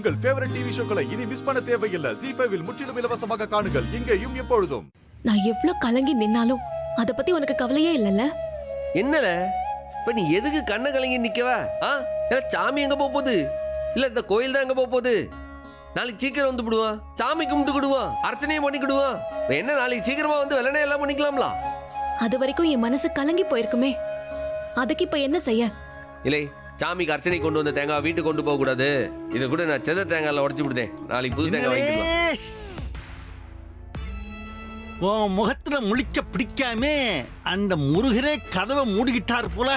உங்கள் favourite TV ஷோக்களை இனி miss பண்ண தேவையில்லை. ZEE5 இல் முற்றிலும் இலவசமாக காணுங்கள். இங்கேயும் எப்பொழுதும். நான் எவ்வளவு கலங்கி நின்னாலும் அத பத்தி உனக்கு கவலையே இல்லல்ல? என்னல இப்ப நீ எதுக்கு கண்ண கலங்கி நிக்கவா? சாமி எங்க போகுது? இல்ல இந்த கோயில் தான் எங்க போகுது? நாளைக்கு சீக்கிரம் வந்து விடுவான், சாமி கும்பிட்டுக்கிடுவான், அர்ச்சனையும் பண்ணிக்கிடுவான். என்ன நாளைக்கு சீக்கிரமா வந்து வெள்ளனே எல்லாம் பண்ணிக்கலாம்ல? அது வரைக்கும் என் மனசு கலங்கி போயிருக்குமே, அதுக்கு இப்ப என்ன செய்ய? இல்லை, சாமிக்கு அர்ச்சனை கொண்டு வந்த தேங்காய் வீட்டுக்கு கொண்டு போக கூடாது. இதை கூட நான் செத தேங்காயில உடச்சு விடுதேன். நாளைக்கு புது தேங்காய் வாங்கிக்கலாம். உன் முகத்துல முழிக்க பிடிக்காம அந்த முருகனே கதவை மூடிக்கிட்டார் போல.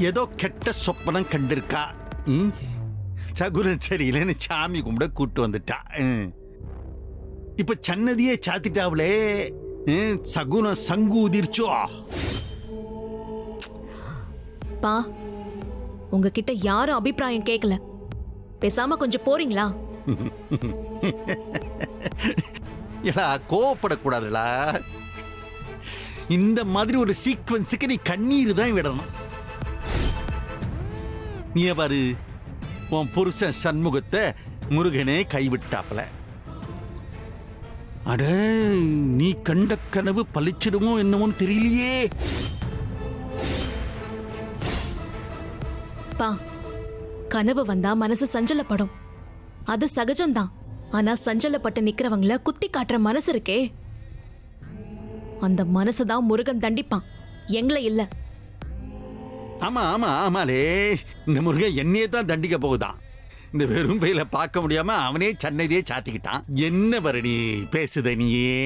ஏதோ கெட்ட சொப்பனம் கண்டிருக்கா. சகுனம் சரியில்லைன்னு சாமி கும்பிட கூட்டு வந்துட்டா. இப்ப சன்னதியே சாத்திட்டாவளே, சகுனம் சங்கு உதிர்ச்சோ. பா, உங்ககிட்ட யாரும் அபிப்பிராயம் கேட்கல, பேசாம கொஞ்சம் போறீங்களா? கோவப்படக்கூடாதுடா. இந்த மாதிரி ஒரு சீக்வன்ஸுக்கு நீ கண்ணீர் தான் விடணும். நீ பாரு, உன் புருஷன் சண்முகத்தை முருகனே கைவிட்டாப்பல. அட, நீ கண்ட கனவு பழிச்சிடுமோ என்னமோன்னு தெரியலையே. பா, கனவு வந்தா மனசு சஞ்சலப்படும், அது சகஜம்தான். ஆனா சஞ்சலப்பட்டு நிக்கிறவங்கள குத்தி காட்டுற மனசு இருக்கே, அந்த மனசுதான் முருகன் தண்டிப்பான், எங்களை இல்ல. ஆமா ஆமா ஆமாலே, இந்த முருகன் என்னையே தான் தண்டிக்க போகுதான். இந்த வெறும் பையில பார்க்க முடியாம அவனே சன்னதியே சாத்திக்கிட்டான். என்ன வருடி பேசுத நீயே?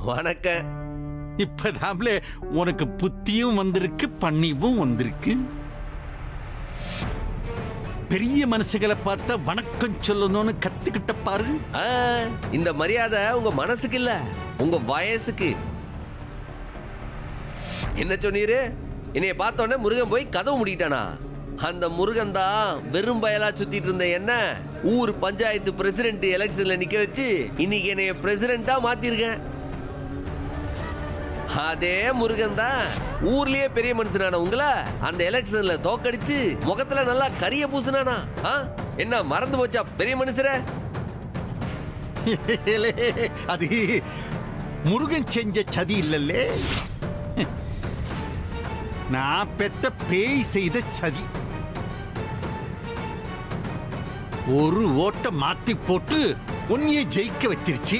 வணக்கம். இப்பதாம்ல உனக்கு புத்தியும் வந்திருக்கு, பணிவும் வந்திருக்கு. பெரிய மனசுகளை பார்த்தா வணக்கம் சொல்லணும்னு கத்துக்கிட்ட பாரு. இந்த மரியாதை உங்க மனசுக்கு இல்ல, உங்க வயசுக்கு. என்ன சொன்னீரு? என்னைய பார்த்தோன்னே முருகன் போய் கதவு முடிக்கிட்டானா? அந்த முருகன் தான் வெறும் பயலா சுத்திட்டு இருந்த என்ன ஊர் பஞ்சாயத்து பிரசிடென்ட் எலெக்ஷன்ல நிக்க வச்சு இன்னைக்கு என்னைய பிரசிடென்டா மாத்திருக்கேன். அதே முருகன் தான் ஊர்லயே பெரிய மனுஷனான உங்களை அந்த எலெக்ஷன்ல தோக்கடிச்சு முகத்துல நல்லா கரிய பூசினானா? என்ன மறந்து போச்சா பெரிய மனுஷர? அது முருகன் செஞ்ச சதி இல்லல்லே, நான் பெத்த பேய் செய்த சதி. ஒரு ஓட்ட மாத்தி போட்டு உன்னையே ஜெயிக்க வச்சிருச்சு.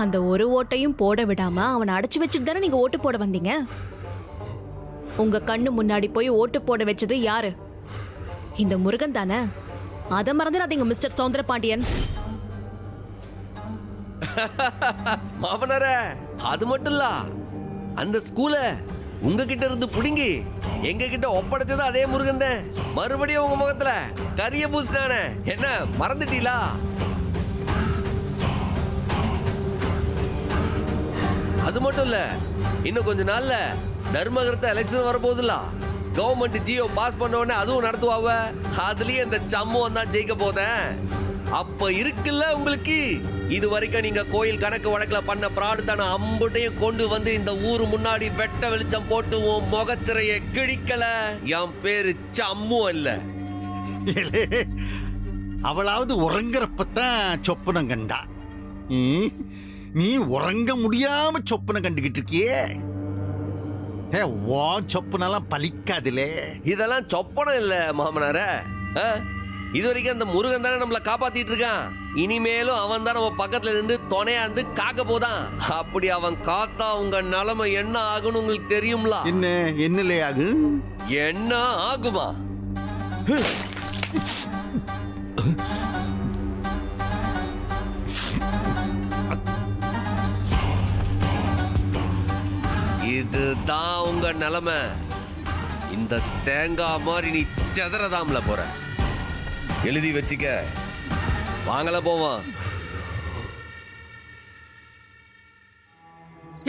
அந்த ஒரு ஓட்டையும் போட விடாம அவனை அடைச்சு வச்சுட்டு தானே நீங்க ஓட்டு போட வந்தீங்க. உங்க கண்ணு முன்னாடி போய் ஓட்டு போட வச்சது யாரு? இந்த முருகன் தானே. அதை மறந்துடாதீங்க மிஸ்டர் சௌந்தர பாண்டியன். மாமனார, அது மட்டும் இல்ல, அந்த ஸ்கூல உங்ககிட்ட இருந்து புடுங்கி எங்க கிட்ட ஒப்படைச்சது அதே முருகன் தான். மறுபடியும் உங்க முகத்துல கரிய பூசினானே, என்ன மறந்துட்டீங்களா? அது மட்டும் இல்ல, இன்னும் கொஞ்ச நாள்ல தர்மகரத்த எலெக்ஷன் வரப்போகுதுல்ல. கவர்மெண்ட் ஜியோ பாஸ் பண்ண உடனே அதுவும் நடத்துவாவ. அதுலயே இந்த சம்பவம் தான் ஜெயிக்க போதேன். அப்ப இருக்குல்ல உங்களுக்கு, இது வரைக்கும் நீங்க கோயில் கணக்கு வழக்குல பண்ண பிராடு தானே அம்புட்டையும் கொண்டு வந்து இந்த ஊரு முன்னாடி வெட்ட வெளிச்சம் போட்டு உன் முகத்திரைய கிழிக்கல. என் பேரு சம்மு இல்ல. அவளாவது உறங்குறப்பத்தான் சொப்பனம் கண்டா. நீ உறங்க முடியாம சொப்பனம் கண்டுகிட்டு இருக்கியே. சொப்பனெல்லாம் பலிக்காதுலே. இதெல்லாம் சொப்பனம் இல்ல மாமனார. இது வரைக்கும் அந்த முருகன் தானே நம்மள காப்பாத்திட்டு இருக்கான். இனிமேலும் அவன் தான் நம்ம பக்கத்துல இருந்து துணையா இருந்து காக்க போதான். அப்படி அவன் காத்தா உங்க நிலைமை என்ன ஆகும்னு உங்களுக்கு தெரியும்ல? என்னலே ஆகும்? என்ன ஆகுமா? இதுதான் உங்க நிலைமை. இந்த தேங்காய் மாதிரி நீ செதறதாம்ல போற. எழுதி வச்சுக்க. வாங்கல போவோம்.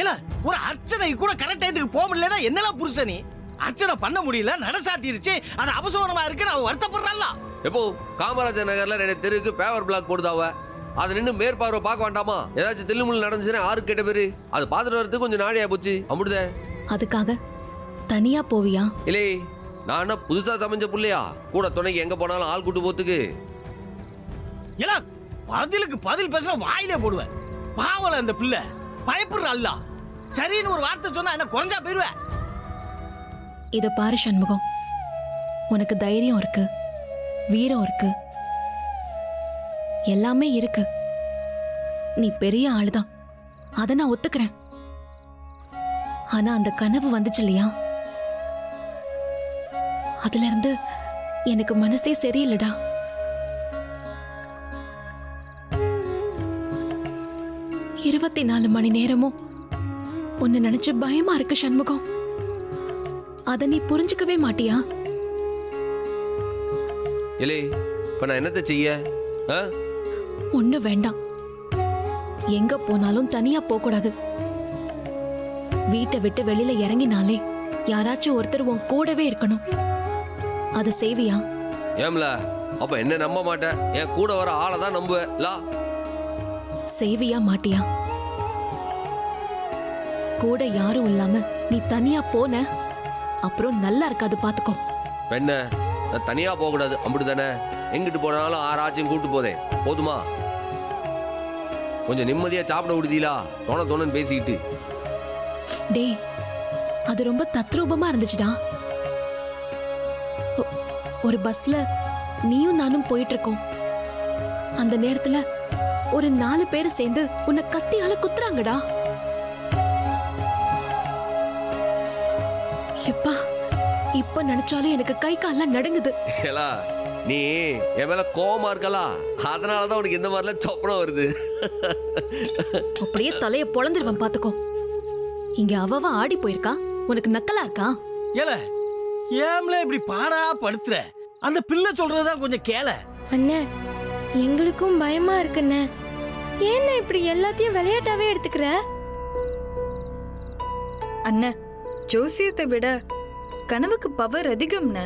இல்ல, ஒரு அர்ச்சனை கூட கரெக்ட் டைத்துக்கு போக முடியலன்னா என்னலாம் புருஷனி? அர்ச்சனை பண்ண முடியல, நடசாத்திருச்சு, அது அபசோனமா இருக்கு, அவ வருத்தப்படுறாள். எப்போ காமராஜர் நகர்ல 2 தெருக்கு பேவர் பிளாக் போடுதாவ. அதை நின்று மேற்பார்வை பார்க்க வேண்டாமா? ஏதாச்சும் தில்லுமுள்ளு நடந்துச்சுன்னா யாருக்கு கேட்ட பேரு? அது பார்த்துட்டு வரதுக்கு கொஞ்சம் நாடி ஆயிப்போச்சு. அம்புடுதே. அதுக்காக தனியா போவியா? இல்லை, நான் என்ன புதுசா சமைஞ்ச புள்ளையா? கூட துணைக்கு எங்க போனாலும் ஆள் கூட்டு போத்துக்கு. ஏலா பதிலுக்கு பதில் பேசுற வாயிலே போடுவேன். பாவல அந்த பிள்ளை பயப்படுற அல்ல. சரின்னு ஒரு வார்த்தை சொன்னா என்ன குறைஞ்சா போயிருவேன். இத பாரு சண்முகம், உனக்கு தைரியம் இருக்கு, வீரம் இருக்கு, எல்லாமே இருக்கு. நீ பெரிய ஆளுதான், அத நான் ஒத்துக்கிறேன். ஆனா அந்த கனவு வந்துச்சு இல்லையா, அதுல இருந்து எனக்கு மனசே சரியில்லடா. இருபத்தி 4 மணி நேரமும் உன்னை நினைச்சு பயமா இருக்கு சண்முகம். அத நீ புரிஞ்சுக்கவே மாட்டியா? இல்லை, இப்ப நான் என்னத்த செய்ய? ஒண்ணு வேண்டாம். எங்க போனாலும் தனியா போக கூடாது. வீட்டை விட்டு வெளியில இறங்கினாலே யாராச்சும் ஒருத்தர் உன் கூடவே இருக்கணும். அது செய்வியா? ஏம்ல, அப்ப என்ன நம்ப மாட்டேன், என் கூட வர ஆளை தான் நம்புவேன். செய்வியா மாட்டியா? கூட யாரும் இல்லாம நீ தனியா போன அப்புறம் நல்லா இருக்காது, பாத்துக்கோ. பெண்ண, நான் தனியா போக கூடாது, அப்படித்தானே? எங்கிட்டு போனாலும் ஆராய்ச்சியும் கூட்டு போதேன், போதுமா? கொஞ்சம் நிம்மதியா சாப்பிட விடுதீங்களா? தோணன்னு பேசிக்கிட்டு. டேய், அது ரொம்ப தத்ரூபமா இருந்துச்சுடா. ஒரு பஸ்ல நீயும் நானும் போயிட்டு இருக்கோம். அந்த நேரத்துல ஒரு 4 பேர் சேர்ந்து உன்னை கத்தியால குத்துறாங்கடா. எப்பா, இப்ப நினைச்சாலும் எனக்கு கை கால்லாம் நடுங்குது. ஏலா, நீ என் மேல கோவமா இருக்கலா, அதனாலதான் உனக்கு இந்த மாதிரிலாம் சொப்பனம் வருது. அப்படியே தலைய பொளந்துருவன், பாத்துக்கோ. இங்க அவ ஆடி போயிருக்கா, உனக்கு நக்கலா இருக்கா? ஏல ஏம்ல இப்படி பாடா படுத்துற? அந்த பிள்ளை சொல்றதுதான் கொஞ்சம் கேள. அண்ணே, எங்களுக்கும் பயமா இருக்குண்ணே. ஏன்னா இப்படி எல்லாத்தையும் விளையாட்டாவே எடுத்துக்கிற? அண்ணா, ஜோசியத்தை விட கனவுக்கு பவர் அதிகம்ண்ண.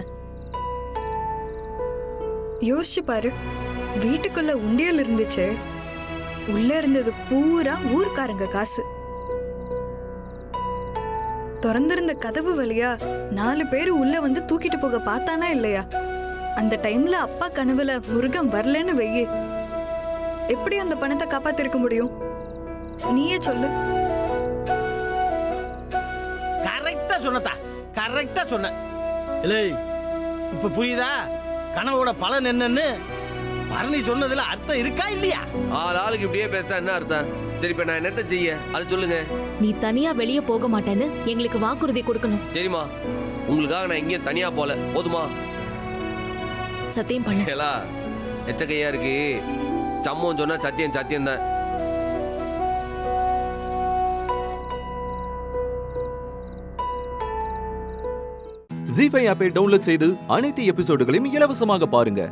யோசிச்சு பாரு, வீட்டுக்குள்ள உண்டியல் இருந்துச்சு, உள்ள இருந்தது பூரா ஊர்க்காரங்க காசு. திறந்திருந்த கதவு வழியா 4 பேர் உள்ள வந்து தூக்கிட்டு போக பார்த்தானா இல்லையா? அந்த டைம்ல அப்பா கனவுல முருகன் வரலன்னு வெய்யி, எப்படி அந்த பணத்தை காப்பாத்திருக்க முடியும்? நீயே சொல்லு. கரெக்டா சொன்னதா, கரெக்டா சொன்ன. இல்லை, இப்ப புரியுதா கனவோட பலன் என்னன்னு? பரணி சொன்னதுல அர்த்தம் இருக்கா இல்லையா? ஆளுக்கு இப்படியே பேசினா என்ன அர்த்தம்? சரி, இப்ப நான் என்னத்த செய்ய, அது சொல்லுங்க. நீ தனியா வெளிய போக மாட்டேன்னு எங்களுக்கு வாக்குறுதி கொடுக்கணும். சரிமா, உங்களுக்காக நான் எங்கேயும் தனியா போல, போதுமா? சத்தியம் பண்ணு. ஏலா, எச்சக்கையா இருக்கு. சம்மம் சொன்னா சத்தியம் சத்தியம் தான். ஜீ5 ஆப்பை டவுன்லோட் செய்து அனைத்து எபிசோடுகளையும் இலவசமாக பாருங்க.